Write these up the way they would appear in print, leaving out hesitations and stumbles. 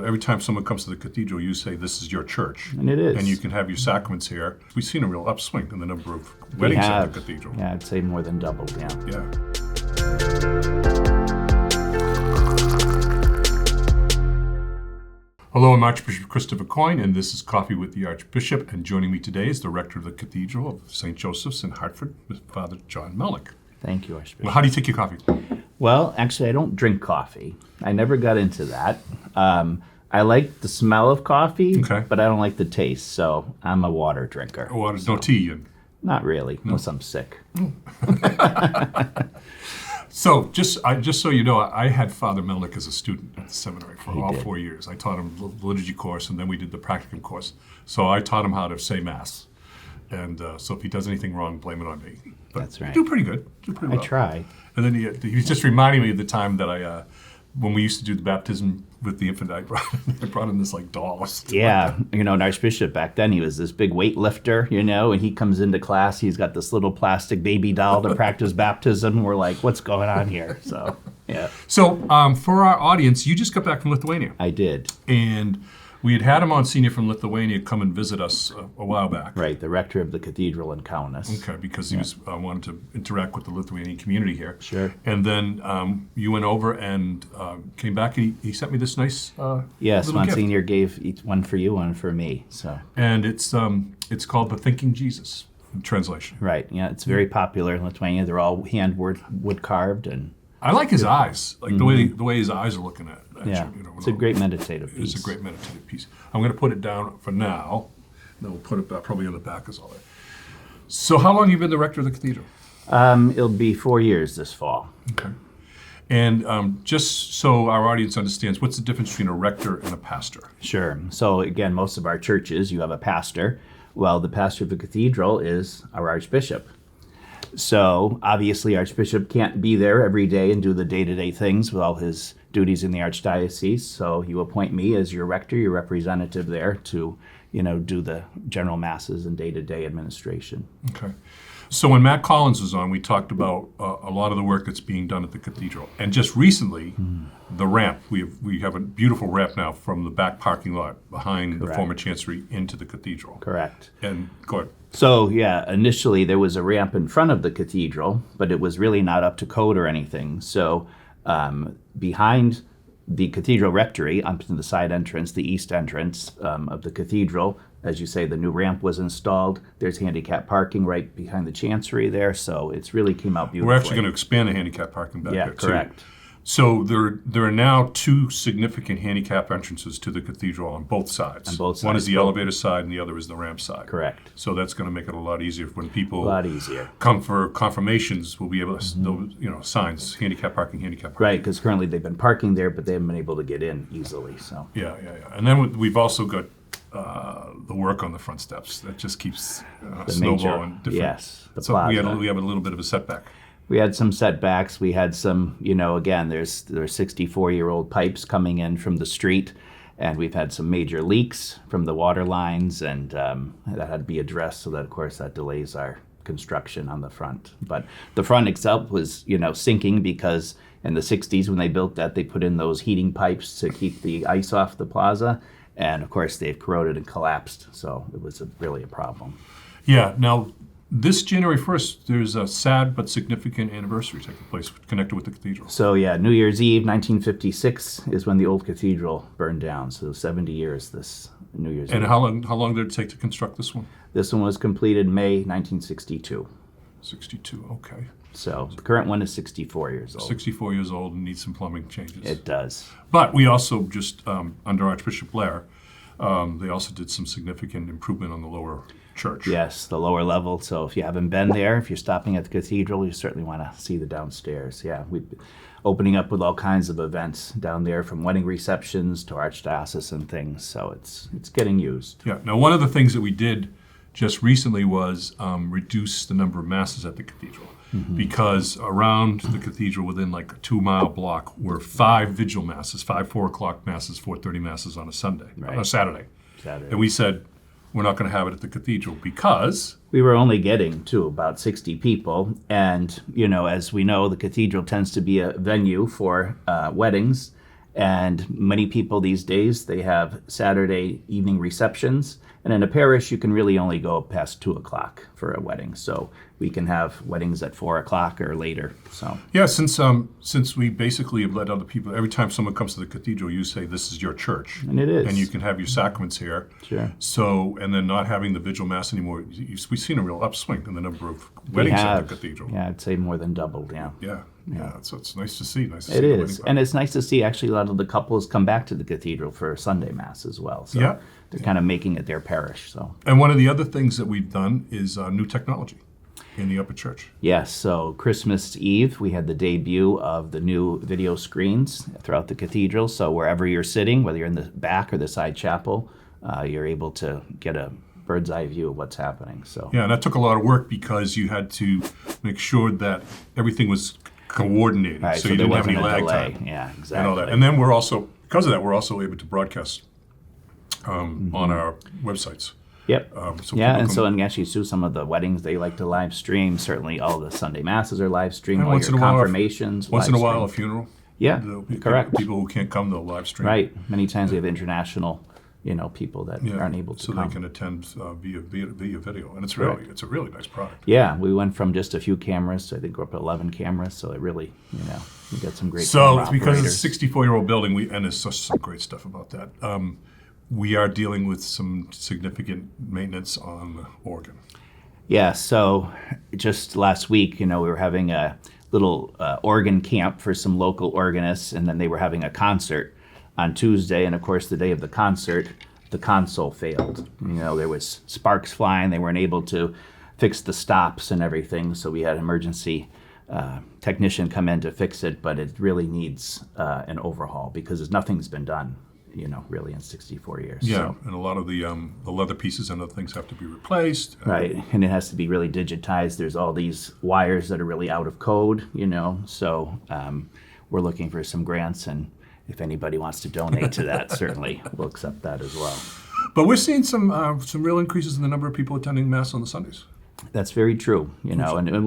every time someone comes to the cathedral, you say this is your church. And it is. And you can have your sacraments here. We've seen a real upswing in the number of weddings at the cathedral. Yeah, I'd say more than doubled, yeah. Yeah. Hello, I'm Archbishop Coyne, and this is Coffee with the Archbishop. And joining me today is the rector of the Cathedral of St. Joseph's in Hartford, Father John Melnick. Thank you, Archbishop. Well, how do you take your coffee? Well, actually, I don't drink coffee. I never got into that. I like the smell of coffee, but I don't like the taste, so I'm a water drinker. Water, no tea? Not really, unless I'm sick. So, just so you know, I had Father Melnick as a student at the seminary for all 4 years. I taught him the liturgy course, and then we did the practicum course. So I taught him how to say Mass. And so if he does anything wrong, blame it on me. But that's right. You do pretty good. I try. And then he was just reminding me of the time that when we used to do the baptism with the infant, I brought in this like doll. Yeah, an Archbishop back then, he was this big weightlifter, and he comes into class, he's got this little plastic baby doll to practice baptism. We're like, what's going on here? So, yeah. So, for our audience, you just got back from Lithuania. I did. And we had him on senior from Lithuania come and visit us a while back. Right, the rector of the Cathedral in Kaunas. Okay, because he was wanted to interact with the Lithuanian community here. Sure. And then you went over and came back, and he sent me this nice yes, little Monsignor gave each one for you, one for me. So. And it's called The Thinking Jesus translation. Right. Yeah, it's very popular in Lithuania. They're all wood carved, and I like his eyes, like the way his eyes are looking at you. It's a great meditative piece. It's a great meditative piece. I'm going to put it down for now. Then we'll put it back, probably on the back as all that. So how long have you been the rector of the cathedral? It'll be 4 years this fall. Okay. And just so our audience understands, what's the difference between a rector and a pastor? Sure. So again, most of our churches, you have a pastor. Well, the pastor of the cathedral is our archbishop. So obviously, Archbishop can't be there every day and do the day-to-day things with all his duties in the archdiocese. So you appoint me as your rector, your representative there to, do the general masses and day-to-day administration. Okay. So when Matt Collins was on, we talked about a lot of the work that's being done at the cathedral. And just recently, the ramp, we have a beautiful ramp now from the back parking lot behind the former chancery into the cathedral. Correct. And go ahead. So, initially there was a ramp in front of the cathedral, but it was really not up to code or anything. So behind the cathedral rectory, up to the side entrance, the east entrance of the cathedral, as you say, the new ramp was installed. There's handicap parking right behind the chancery there, so it's really came out beautifully. We're actually going to expand the handicap parking back there, too. Correct. So there are now two significant handicap entrances to the cathedral on both sides. On both sides. One is the elevator side, and the other is the ramp side. Correct. So that's going to make it a lot easier when people come for confirmations. We'll be able to, signs, handicap parking. Right, because currently they've been parking there, but they haven't been able to get in easily. So. Yeah. And then we've also got the work on the front steps that just keeps snowballing. Yes. So we have a little bit of a setback. We had some setbacks. We had some, again, there's 64-year-old pipes coming in from the street, and we've had some major leaks from the water lines, and that had to be addressed. So that, of course, that delays our construction on the front. But the front itself was, sinking because in the 60s when they built that, they put in those heating pipes to keep the ice off the plaza. And, of course, they've corroded and collapsed. So it was really a problem. Yeah. Now, this January 1st, there's a sad but significant anniversary taking place connected with the cathedral. So, New Year's Eve, 1956, is when the old cathedral burned down. So 70 years this New Year's Eve. And how long did it take to construct this one? This one was completed May 1962. 62, okay. So the current one is 64 years old. 64 years old and needs some plumbing changes. It does. But we also just, under Archbishop Blair, they also did some significant improvement on the lower church. Yes, the lower level. So if you haven't been there, if you're stopping at the cathedral, you certainly want to see the downstairs. Yeah, we're opening up with all kinds of events down there, from wedding receptions to archdiocesan things. So it's getting used. Yeah. Now, one of the things that we did just recently was reduce the number of masses at the cathedral. Because around the cathedral, within like a 2-mile block, were 5 vigil masses, 5 4 o'clock masses, 4:30 masses on a Saturday. And we said, we're not going to have it at the cathedral because we were only getting to about 60 people. And, as we know, the cathedral tends to be a venue for weddings And many people these days, they have Saturday evening receptions. And in a parish, you can really only go past 2 o'clock for a wedding. So we can have weddings at 4 o'clock or later. So Yeah, since we basically have let other people, every time someone comes to the cathedral, you say this is your church. And it is. And you can have your sacraments here. Sure. So, and then not having the vigil mass anymore, we've seen a real upswing in the number of weddings at the cathedral. Yeah, I'd say more than doubled, yeah. Yeah. So it's nice to see. Nice to see It the is. wedding And it's nice to see actually a lot of the couples come back to the cathedral for Sunday Mass as well. So Yeah. they're kind of making it their parish. So And one of the other things that we've done is new technology in the upper church. yes, so Christmas Eve, we had the debut of the new video screens throughout the cathedral. So wherever you're sitting, whether you're in the back or the side chapel, you're able to get a bird's eye view of what's happening. So Yeah, and that took a lot of work because you had to make sure that everything was coordinated, right, so so you there didn't have any wasn't a lag delay. time Yeah, and exactly. all that. And then we're also, because of that, we're also able to broadcast on our websites. Yep. So Yeah, people and can- so and actually, Sue, some of the weddings they like to live stream. Certainly, all the Sunday masses are live streamed. And All once your in a while, confirmations. Once in a live while, a streamed. funeral. Yeah, There'll be correct. People who can't come, they'll live stream. Right. Many times we have international, people that Yeah, aren't able to so come. they can attend via video, and it's a really nice product. Yeah, we went from just a few cameras to I think we're up to 11 cameras. So it really, we got some great. So camera because operators. it's a 64-year-old building, and there's such some great stuff about that. We are dealing with some significant maintenance on the organ. Yeah, so just last week, we were having a little organ camp for some local organists, and then they were having a concert on Tuesday, and of course, the day of the concert, the console failed. There was sparks flying. They weren't able to fix the stops and everything, so we had emergency technician come in to fix it, but it really needs an overhaul because nothing's been done, really in 64 years. Yeah, So. and a lot of the leather pieces and other things have to be replaced. Right, and it has to be really digitized. There's all these wires that are really out of code, so we're looking for some grants, and if anybody wants to donate to that, certainly we'll accept that as well. But we're seeing some real increases in the number of people attending Mass on the Sundays. That's very true, and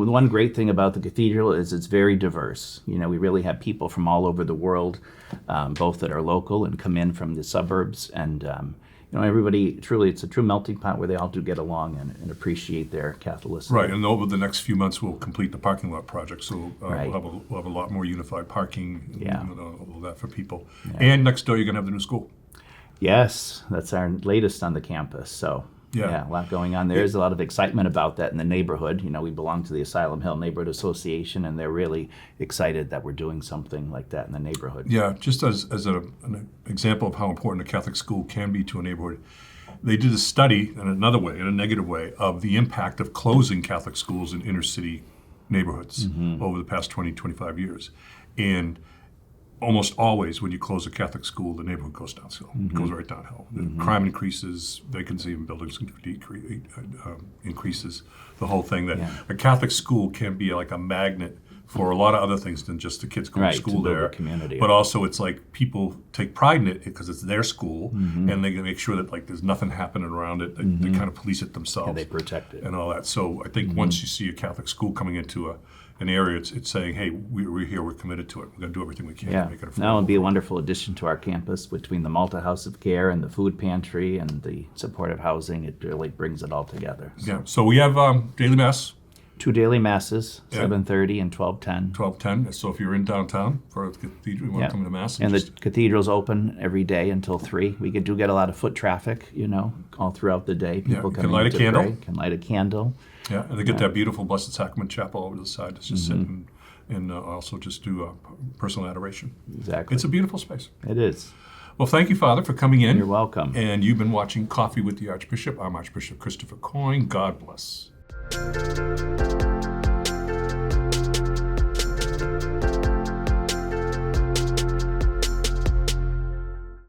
one great thing about the cathedral is it's very diverse. We really have people from all over the world, both that are local and come in from the suburbs, and everybody truly, it's a true melting pot where they all do get along and appreciate their Catholicity. Right, and over the next few months, we'll complete the parking lot project, so Right. we'll have a lot more unified parking, Yeah. all that for people. And next door, you're going to have the new school. Yes, that's our latest on the campus. So Yeah. a lot going on. There's a lot of excitement about that in the neighborhood. We belong to the Asylum Hill Neighborhood Association, and they're really excited that we're doing something like that in the neighborhood. Yeah, just as an example of how important a Catholic school can be to a neighborhood, they did a study in another way, in a negative way, of the impact of closing Catholic schools in inner city neighborhoods over the past 20, 25 years. And almost always when you close a Catholic school, the neighborhood goes downhill. It goes right downhill. The crime increases, vacancy in buildings increases, the whole thing. That a Catholic school can be like a magnet for a lot of other things than just the kids going to school to build there. a community. But also it's like people take pride in it because it's their school, and they can make sure that like there's nothing happening around it. They kind of police it themselves. And they protect it. And all that. So I think once you see a Catholic school coming into an area, it's saying, hey, we're here, we're committed to it. We're going to do everything we can to make it affordable. Now it'd be a wonderful addition to our campus between the Malta House of Care and the food pantry and the supportive housing. It really brings it all together. So Yeah. So we have daily mass, 2 daily masses, Yeah. 7:30 and 12:10. 12:10. So if you're in downtown for the cathedral, you want to come to mass. And the cathedral's open every day until 3. We do get a lot of foot traffic, all throughout the day. People you come can light in a to candle. pray, can light a candle. Yeah, and they get that beautiful Blessed Sacrament chapel over to the side. It's just sit and also just do personal adoration. Exactly. It's a beautiful space. It is. Well, thank you, Father, for coming in. You're welcome. And you've been watching Coffee with the Archbishop. I'm Archbishop Christopher Coyne. God bless.